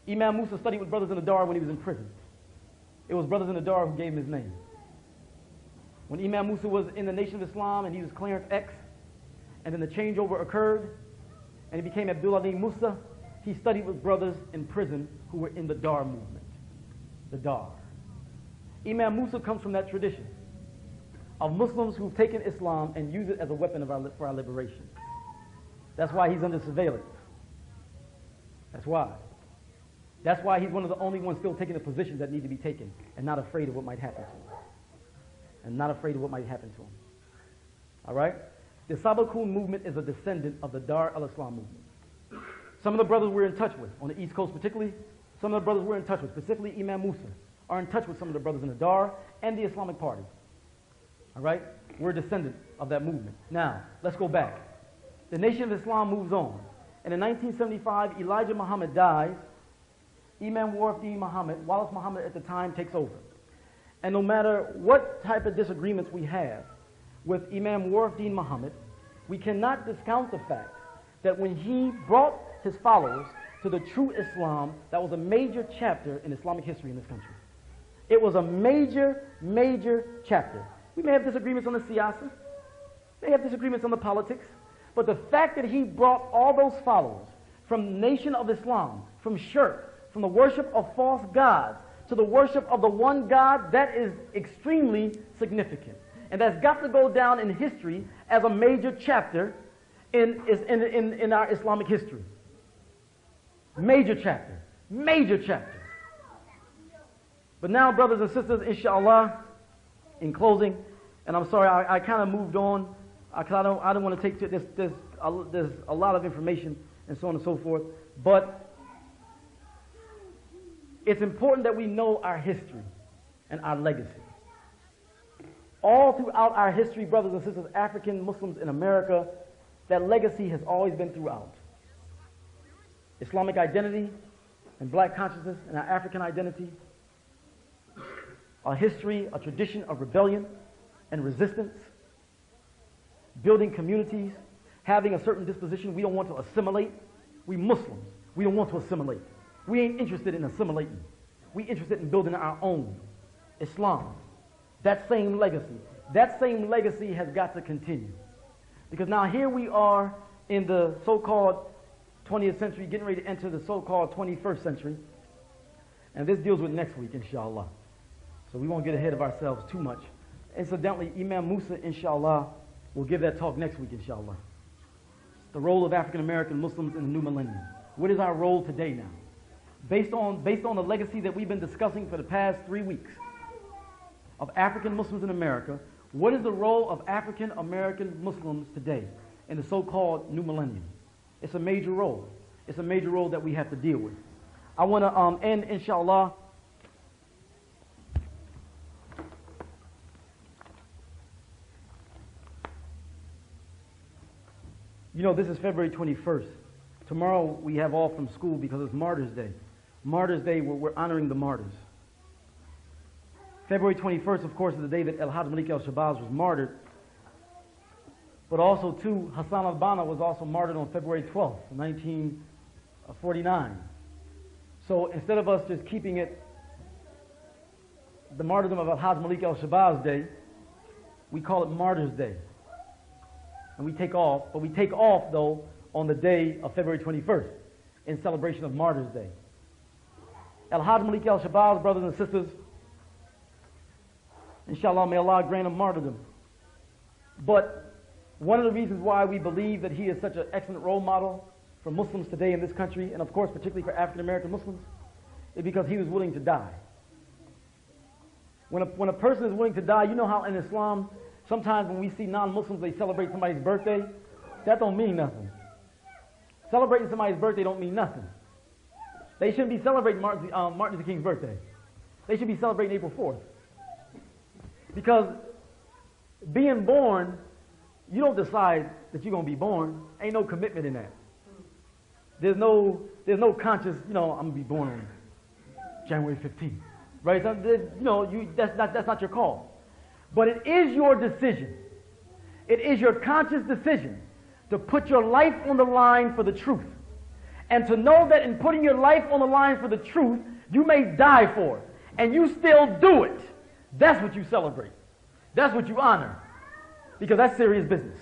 Imam Musa studied with brothers in the Dar when he was in prison. It was brothers in the Dar who gave him his name. When Imam Musa was in the Nation of Islam and he was clearance X, and then the changeover occurred, and he became Abdullah Musa, he studied with brothers in prison who were in the Dar movement. The Dar. Imam Musa comes from that tradition of Muslims who've taken Islam and use it as a weapon for our liberation. That's why he's under surveillance. That's why. That's why he's one of the only ones still taking the positions that need to be taken and not afraid of what might happen to him. And not afraid of what might happen to him. All right? The Sabakun movement is a descendant of the Dar al-Islam movement. Some of the brothers we're in touch with, on the East Coast particularly, some of the brothers we're in touch with, specifically Imam Musa, are in touch with some of the brothers in the Dar and the Islamic Party. All right? We're a descendant of that movement. Now, let's go back. The Nation of Islam moves on. And in 1975, Elijah Muhammad dies. Imam Warafuddin Muhammad, Wallace Muhammad at the time, takes over. And no matter what type of disagreements we have with Imam Warafuddin Muhammad, we cannot discount the fact that when he brought his followers to the true Islam, that was a major chapter in Islamic history in this country. It was a major, major chapter. We may have disagreements on the siyasa, may have disagreements on the politics, but the fact that he brought all those followers from the Nation of Islam, from shirk, from the worship of false gods, to the worship of the one God, that is extremely significant. And that's got to go down in history as a major chapter in our Islamic history. Major chapter. Major chapter. But now, brothers and sisters, inshallah, in closing, and I'm sorry, I kind of moved on, because I don't want to take to this, there's a lot of information and so on and so forth, but it's important that we know our history and our legacy. All throughout our history, brothers and sisters, African Muslims in America, that legacy has always been throughout. Islamic identity and black consciousness and our African identity, a history, a tradition of rebellion and resistance, building communities, having a certain disposition. We don't want to assimilate. We Muslims, we don't want to assimilate. We ain't interested in assimilating. We're interested in building our own Islam. That same legacy has got to continue. Because now here we are in the so-called 20th century, getting ready to enter the so-called 21st century. And this deals with next week, inshallah. So we won't get ahead of ourselves too much. Incidentally, Imam Musa, inshallah, will give that talk next week, inshallah. The role of African American Muslims in the new millennium. What is our role today now? Based on the legacy that we've been discussing for the past 3 weeks of African Muslims in America, what is the role of African American Muslims today in the so-called new millennium? It's a major role. It's a major role that we have to deal with. I want to end, inshallah, you know, this is February 21st. Tomorrow we have off from school because it's Martyrs' Day. Martyrs' Day, we're honoring the martyrs. February 21st, of course, is the day that Al-Hajj Malik al-Shabazz was martyred. But also, too, Hassan al-Banna was also martyred on February 12th, 1949. So instead of us just keeping it the martyrdom of Al-Hajj Malik al-Shabazz Day, we call it Martyrs' Day. And we take off, but we take off, though, on the day of February 21st in celebration of Martyrs' Day. Al-Hajj Malik al-Shabazz, brothers and sisters, inshallah, may Allah grant him martyrdom. But one of the reasons why we believe that he is such an excellent role model for Muslims today in this country, and of course particularly for African American Muslims, is because he was willing to die. When a person is willing to die, you know how in Islam, sometimes when we see non-Muslims, they celebrate somebody's birthday. That don't mean nothing. Celebrating somebody's birthday don't mean nothing. They shouldn't be celebrating Martin Luther King's birthday. They should be celebrating April 4th. Because being born, you don't decide that you're going to be born. Ain't no commitment in that. There's no conscious, I'm going to be born on January 15th. Right? So, that's not your call. But it is your decision. It is your conscious decision to put your life on the line for the truth and to know that in putting your life on the line for the truth, you may die for it, and you still do it. That's what you celebrate. That's what you honor, because that's serious business.